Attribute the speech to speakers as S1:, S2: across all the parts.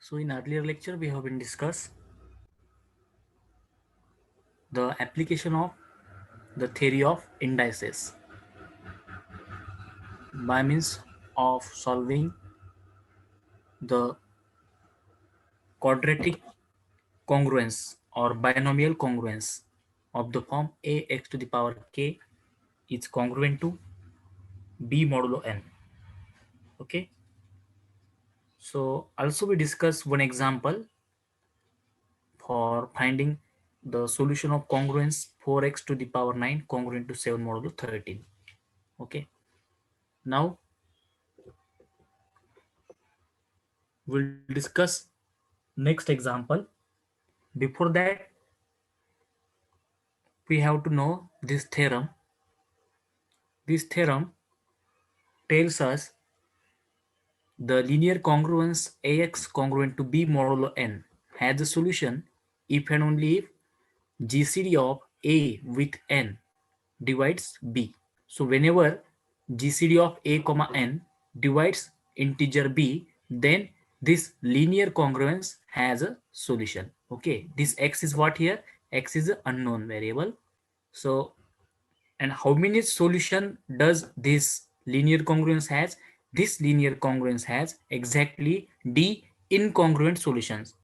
S1: So in earlier lecture we have been discussed the application of the theory of indices by means of solving the quadratic congruence or binomial congruence of the form ax to the power k is congruent to b modulo n. Okay, so also we discuss one example for finding the solution of congruence 4x to the power 9 congruent to 7 modulo 13. Okay, now we'll discuss next example. Before that, we have to know this theorem. This theorem tells us the linear congruence ax congruent to b modulo n has a solution if and only if GCD of a with n divides b. So whenever GCD of a comma n divides integer b, then this linear congruence has a solution. Okay, this x is what here? X is an unknown variable. So, and how many solution does this linear congruence has? This linear congruence has exactly d incongruent solutions.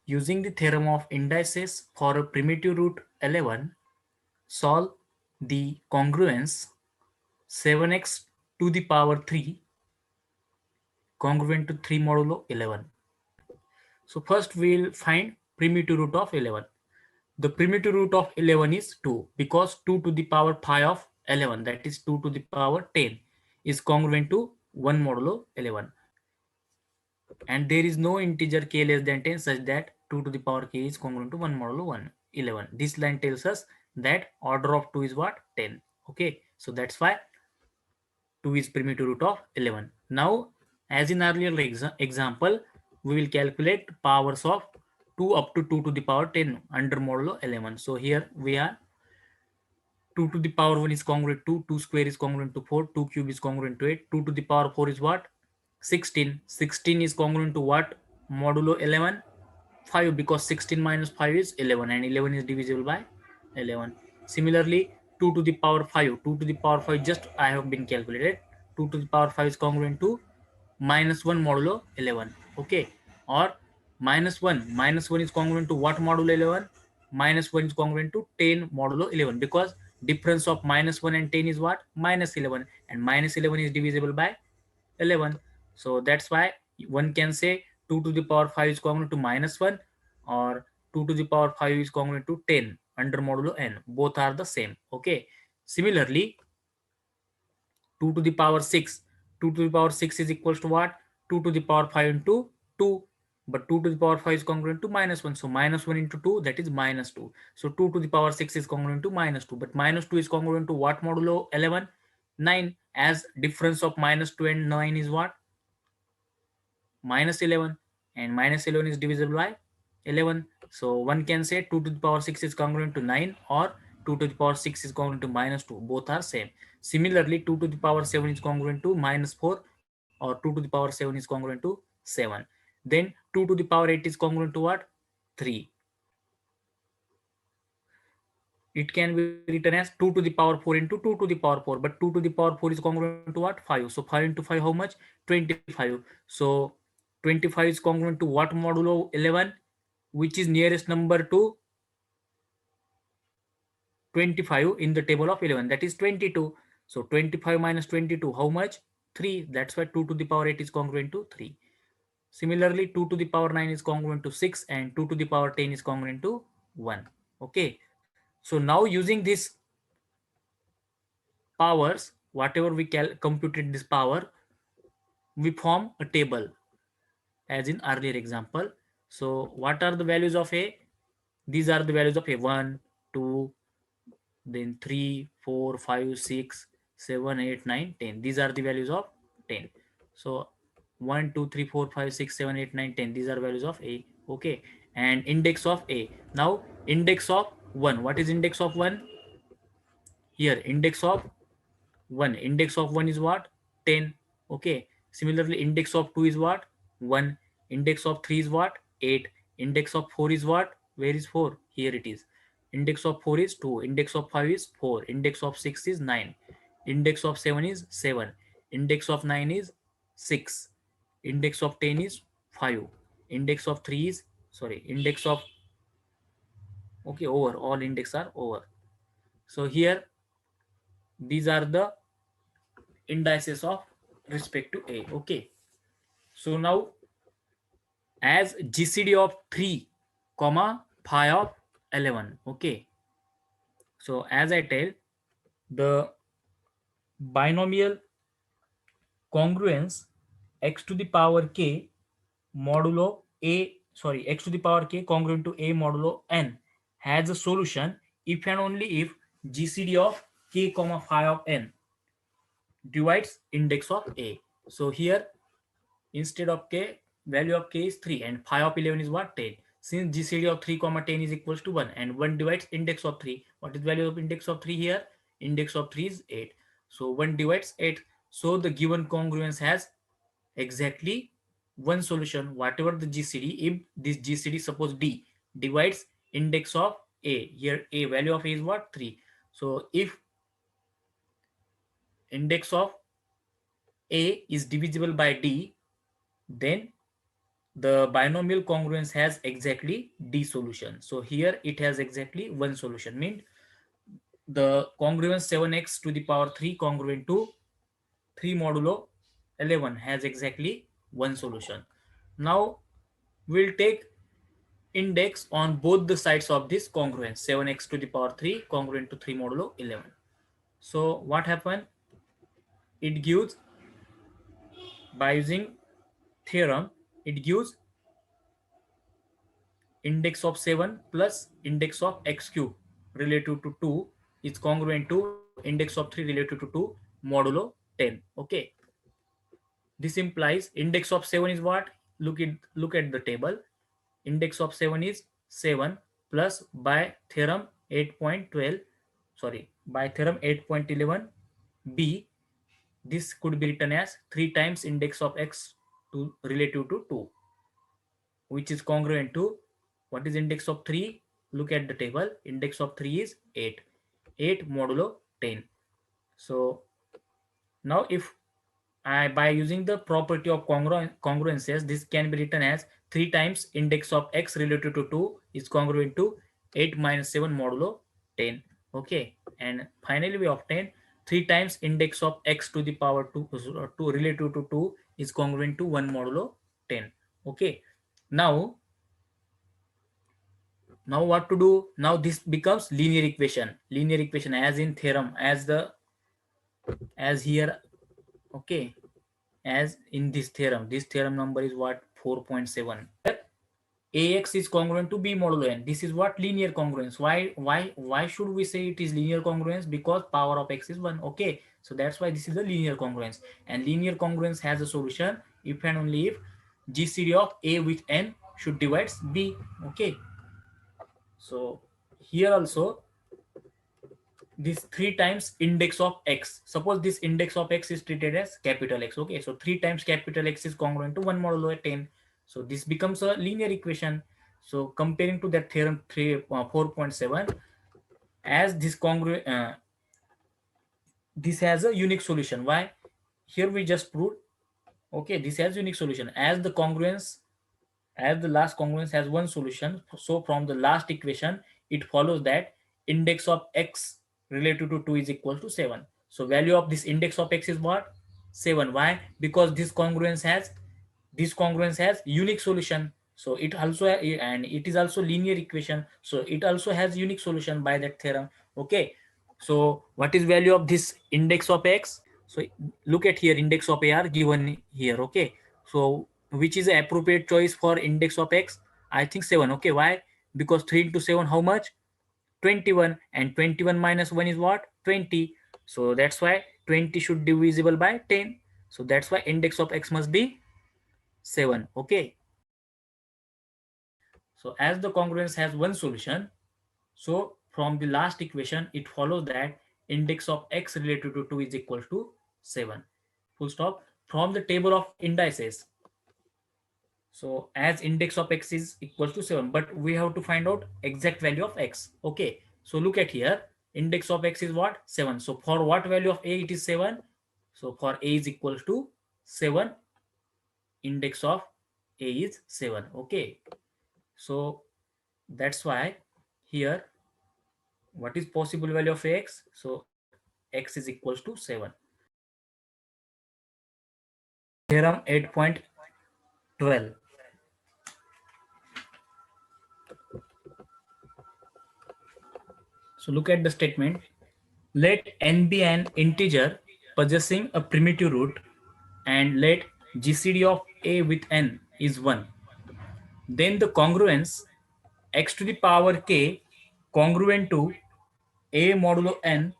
S1: Using the theorem of indices for a primitive root 11, solve the congruence 7x to the power 3 congruent to 3 modulo 11. So first we will find primitive root of 11. The primitive root of 11 is 2 because 2 to the power 5 of 11, that is 2 to the power 10, is congruent to 1 modulo 11. And there is no integer k less than 10 such that 2 to the power k is congruent to 1 modulo 11. This line tells us that order of 2 is what? 10. Okay, so that's why 2 is primitive root of 11. Now, as in earlier example, we will calculate powers of 2 up to 2 to the power 10 under modulo 11. So here we are 2 to the power 1 is congruent to 2 square is congruent to 4, 2 cube is congruent to 8, 2 to the power 4 is what? 16. 16 is congruent to what? Modulo 11? 5, because 16 minus 5 is 11 and 11 is divisible by 11. Similarly, 2 to the power 5, 2 to the power 5 just I have been calculated. 2 to the power 5 is congruent to minus 1 modulo 11. Okay, or minus 1 is congruent to what modulo 11? Minus 1 is congruent to 10 modulo 11, because difference of minus 1 and 10 is what? Minus 11, and minus 11 is divisible by 11. So that's why one can say 2 to the power 5 is congruent to minus 1, or 2 to the power 5 is congruent to 10 under modulo n. Both are the same. Okay, similarly 2 to the power 6, 2 to the power 6 is equals to what? 2 to the power 5 into 2, but 2 to the power 5 is congruent to minus 1, so minus 1 into 2, that is minus 2. So 2 to the power 6 is congruent to minus 2, but minus 2 is congruent to what modulo 11? 9, as difference of minus 2 and 9 is what? Minus 11, and minus 11 is divisible by 11. So one can say 2 to the power 6 is congruent to 9, or 2 to the power 6 is congruent to minus 2. Both are same. Similarly, 2 to the power 7 is congruent to minus 4, or 2 to the power 7 is congruent to 7. Then 2 to the power 8 is congruent to what? 3. It can be written as 2 to the power 4 into 2 to the power 4, but 2 to the power 4 is congruent to what? 5. So 5 into 5 how much? 25. So 25 is congruent to what modulo 11? Which is nearest number to 25 in the table of 11, that is 22. So 25 minus 22 how much? 3. That's why 2 to the power 8 is congruent to 3. Similarly, 2 to the power 9 is congruent to 6, and 2 to the power 10 is congruent to 1. Okay, so now using this powers, whatever we computed this power, we form a table as in earlier example. So what are the values of a? These are the values of a: 1, 2, then 3, 4, 5, 6, 7, 8, 9, 10. These are the values of 10. So 1, 2, 3, 4, 5, 6, 7, 8, 9, 10. These are values of a. Okay, and index of a. Now index of 1. What is index of 1? Here index of 1. Index of 1 is what? 10. Okay, Similarly, index of 2 is what? 1. Index of 3 is what? 8. Index of 4 is what? Where is 4? Here it is. Index of 4 is 2. Index of 5 is 4. Index of 6 is 9. Index of 7 is 7. Index of 9 is 6. Index of 10 is 5. Index of 3 is, sorry, index of, okay, over. All index are over. So here, these are the indices of respect to A. Okay. So now, as GCD of 3 comma phi of 11. Okay, so as I tell, the binomial congruence x to the power k modulo a, sorry, x to the power k congruent to a modulo n has a solution if and only if GCD of k comma phi of n divides index of a. So here, instead of k, value of k is 3 and phi of 11 is what? 10. Since GCD of 3 comma 10 is equals to 1 and 1 divides index of 3, what is value of index of 3 here? Index of 3 is 8. So 1 divides 8. So the given congruence has exactly one solution, whatever the GCD. If this GCD, suppose D, divides index of a, here a, value of a is what? 3. So if index of a is divisible by D, then the binomial congruence has exactly D solution. So here it has exactly one solution, mean the congruence 7x to the power 3 congruent to 3 modulo 11 has exactly one solution. Now we'll take index on both the sides of this congruence, 7x to the power 3 congruent to 3 modulo 11. So what happened? It gives, by using theorem, it gives index of 7 plus index of x cube relative to 2 is congruent to index of 3 relative to 2 modulo 10. Okay, this implies index of 7 is what? Look at the table. Index of 7 is 7 plus, by theorem 8.12, sorry, by theorem 8.11 b, this could be written as 3 times index of x to relative to 2, which is congruent to, what is index of 3? Look at the table. Index of 3 is 8. 8 modulo 10. So now if by using the property of congruences, this can be written as 3 times index of x relative to 2 is congruent to 8 minus 7 modulo 10. Okay, and finally we obtain 3 times index of x to the power 2 relative to 2 is congruent to 1 modulo 10. Okay, now what to do? Now this becomes linear equation. Linear equation as in theorem, as here. Okay, as in this theorem. This theorem number is what? 4.7. Ax is congruent to b modulo n. This is what? Linear congruence. Why should we say it is linear congruence? Because power of x is 1. Okay, so that's why this is a linear congruence. And linear congruence has a solution if and only if GCD of a with n should divides b. Okay, so here also this 3 times index of x. Suppose this index of x is treated as capital X. Okay, so 3 times capital X is congruent to 1 modulo 10. So this becomes a linear equation. So comparing to that theorem 4.7, as this congruent, this has a unique solution. Why? Here we just proved. Okay, this has unique solution as the congruence, as the last congruence has one solution. So from the last equation it follows that index of x relative to 2 is equal to 7. So value of this index of x is what? 7. Why? Because this congruence has unique solution. So it also, and it is also linear equation, so it also has unique solution by that theorem. Okay, so what is value of this index of x? So look at here, index of a are given here. Okay, so which is the appropriate choice for index of x? I think 7. Okay, why? Because 3 into 7 how much? 21, and 21 minus 1 is what? 20. So that's why 20 should be divisible by 10. So that's why index of x must be 7. Okay, so as the congruence has one solution, so from the last equation it follows that index of x related to 2 is equal to 7. Full stop. from the table of indices. So as index of x is equals to 7, but we have to find out exact value of x. Okay, so look at here, index of x is what? 7. So for what value of a it is 7? So for a is equals to 7, index of a is 7. Okay, so that's why here what is possible value of x? So x is equals to 7. Theorem 8.12. So look at the statement. Let n be an integer possessing a primitive root and let GCD of a with n is 1. Then the congruence x to the power k congruent to a modulo n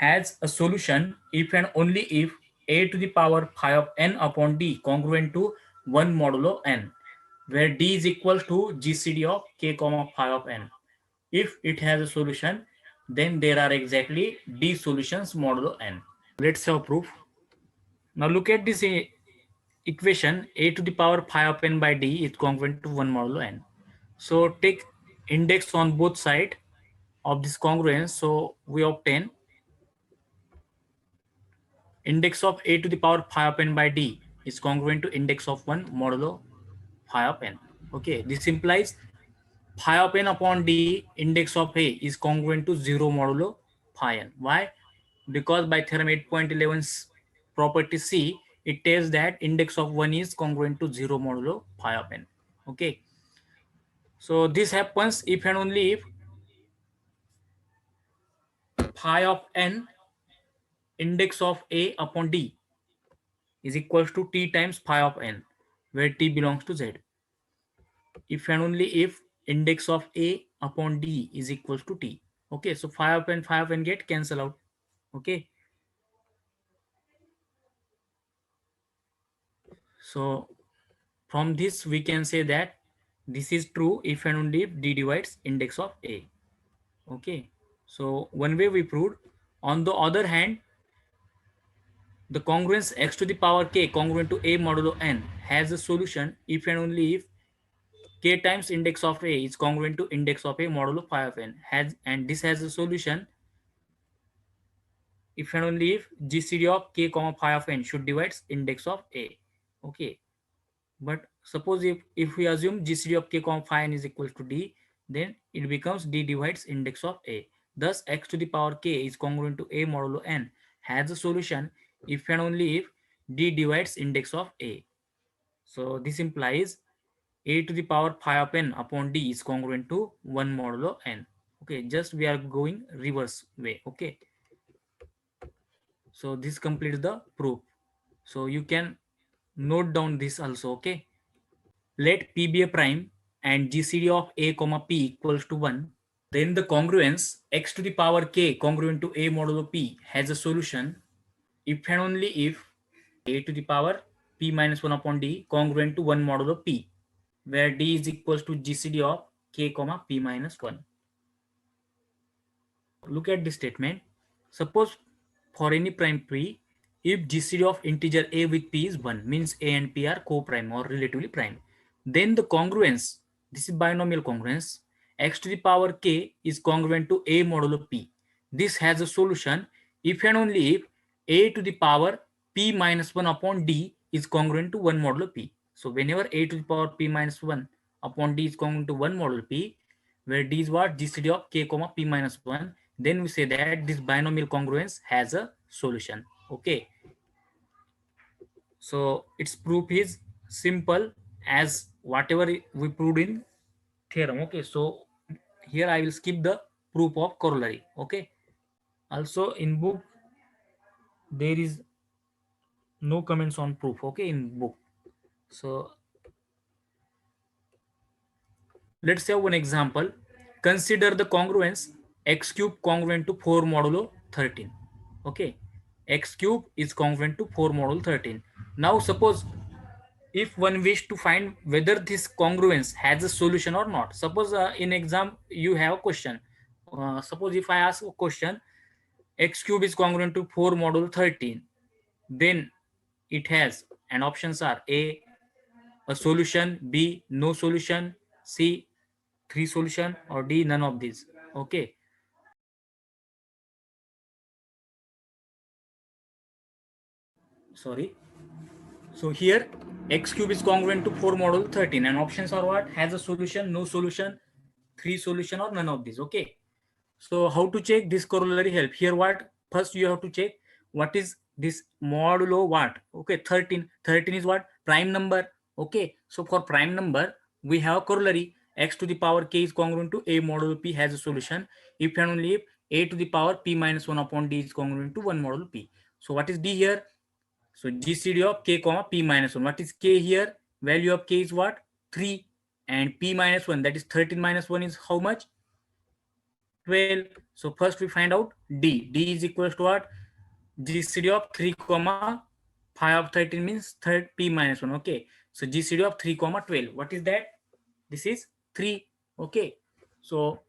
S1: has a solution if and only if a to the power phi of n upon d congruent to 1 modulo n, where d is equal to GCD of k comma phi of n. If it has a solution, then there are exactly d solutions modulo n. Let's have proof. Now look at this equation. A to the power phi of n by d is congruent to 1 modulo n. So take index on both sides of this congruence. So we obtain index of a to the power phi of n by d is congruent to index of 1 modulo phi of n. Okay, this implies phi of n upon d index of a is congruent to 0 modulo phi n. Why? Because by theorem 8.11's property C, it tells that index of 1 is congruent to 0 modulo phi of n. Okay. So this happens if and only if phi of n index of a upon d is equals to t times phi of n, where t belongs to z. If and only if index of a upon d is equals to t. Okay, so phi of n get cancel out. Okay, so from this we can say that this is true if and only if d divides index of a. Okay, so one way we proved. On the other hand, the congruence x to the power k congruent to a modulo n has a solution if and only if k times index of a is congruent to index of a modulo phi of n, and this has a solution if and only if GCD of k comma phi of n should divides index of a. Okay, but suppose if we assume GCD of k comma phi n is equal to d, then it becomes d divides index of a. Thus x to the power k is congruent to a modulo n has a solution if and only if d divides index of a. So this implies a to the power phi of n upon d is congruent to 1 modulo n. Okay, just we are going reverse way. Okay, so this completes the proof. So you can note down this also. Okay, let p be a prime and GCD of a comma p equals to 1. Then the congruence x to the power k congruent to a modulo p has a solution if and only if a to the power p minus 1 upon d congruent to 1 modulo p, where d is equals to GCD of k comma p minus 1. Look at this statement. Suppose for any prime p, if GCD of integer a with p is 1, means a and p are co-prime or relatively prime, then the congruence, this is binomial congruence, x to the power k is congruent to a modulo p. This has a solution if and only if a to the power p minus 1 upon d is congruent to 1 modulo p. So whenever a to the power p minus 1 upon d is congruent to 1 modulo p, where d is what? GCD of k comma p minus 1, then we say that this binomial congruence has a solution. Okay, so its proof is simple as whatever we proved in theorem. Okay, so here I will skip the proof of corollary. Okay, also in book there is no comments on proof. Okay, in book. So let's have one example. Consider the congruence x cube congruent to 4 modulo 13. Okay, x cube is congruent to 4 modulo 13. Now suppose if one wish to find whether this congruence has a solution or not. Suppose in exam you have a question. Suppose if I ask a question, x cube is congruent to 4 modulo 13, then it has, and options are a solution, B, no solution, C, three solution, or D, none of these. Okay. Sorry. So here x cube is congruent to 4 modulo 13, and options are what? Has a solution, no solution, three solution, or none of these. Okay. So how to check this corollary help? Here what? First you have to check what is this modulo what? Okay, 13. 13 is what? Prime number. Okay. So for prime number, we have corollary. X to the power k is congruent to a modulo p has a solution. If and only if a to the power p minus 1 upon d is congruent to 1 modulo p. So what is d here? So GCD of k comma p minus 1. What is k here? Value of k is what? 3. And p minus 1, that is 13 minus 1 is how much? 12. So first we find out d. D is equals to what? GCD of 3 comma 5 of 13 means p minus 1. Okay. So GCD of 3 comma 12. What is that? This is 3. Okay. So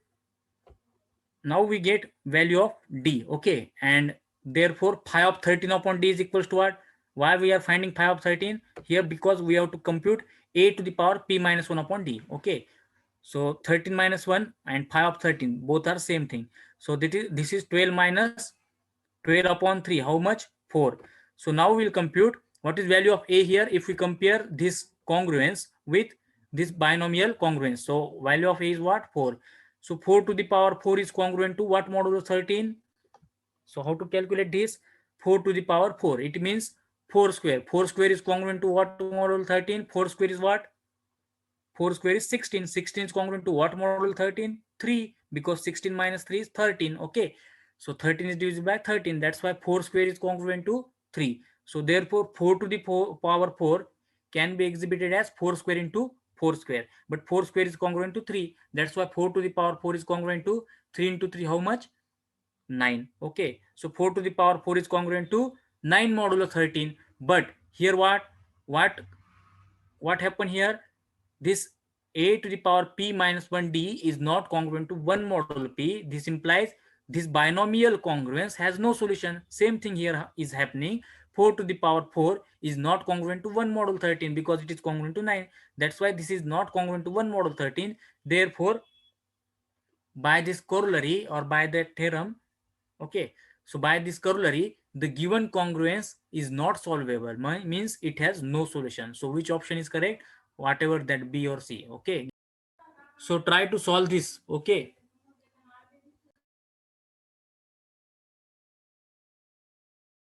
S1: now we get value of d. Okay. And therefore 5 of 13 upon d is equals to what? Why we are finding 5 of 13 here? Because we have to compute a to the power p minus 1 upon d. Okay. So 13 minus 1 and 5 of 13 both are same thing. So this is 12 minus 12 upon 3. How much? 4. So now we'll compute what is value of a here if we compare this congruence with this binomial congruence. So value of a is what? 4. So 4 to the power 4 is congruent to what modulo 13? So how to calculate this? 4 to the power 4. It means 4 square. 4 square is congruent to what modulo 13? 4 square is what? 4 square is 16. 16 is congruent to what model 13? 3, because 16 minus 3 is 13. Okay. So 13 is divisible by 13. That's why 4 square is congruent to 3. So therefore 4 to the power 4 can be exhibited as 4 square into 4 square. But 4 square is congruent to 3. That's why 4 to the power 4 is congruent to 3 into 3. How much? 9. Okay. So 4 to the power 4 is congruent to 9 modulo 13. But here what happened here? This a to the power p minus 1d is not congruent to 1 modulo p. This implies this binomial congruence has no solution. Same thing here is happening. 4 to the power 4 is not congruent to 1 modulo 13 because it is congruent to 9. That's why this is not congruent to 1 modulo 13. Therefore, by this corollary or by the theorem, okay, so by this corollary, the given congruence is not solvable, means it has no solution. So which option is correct? Whatever that B or C. Okay. So try to solve this. Okay.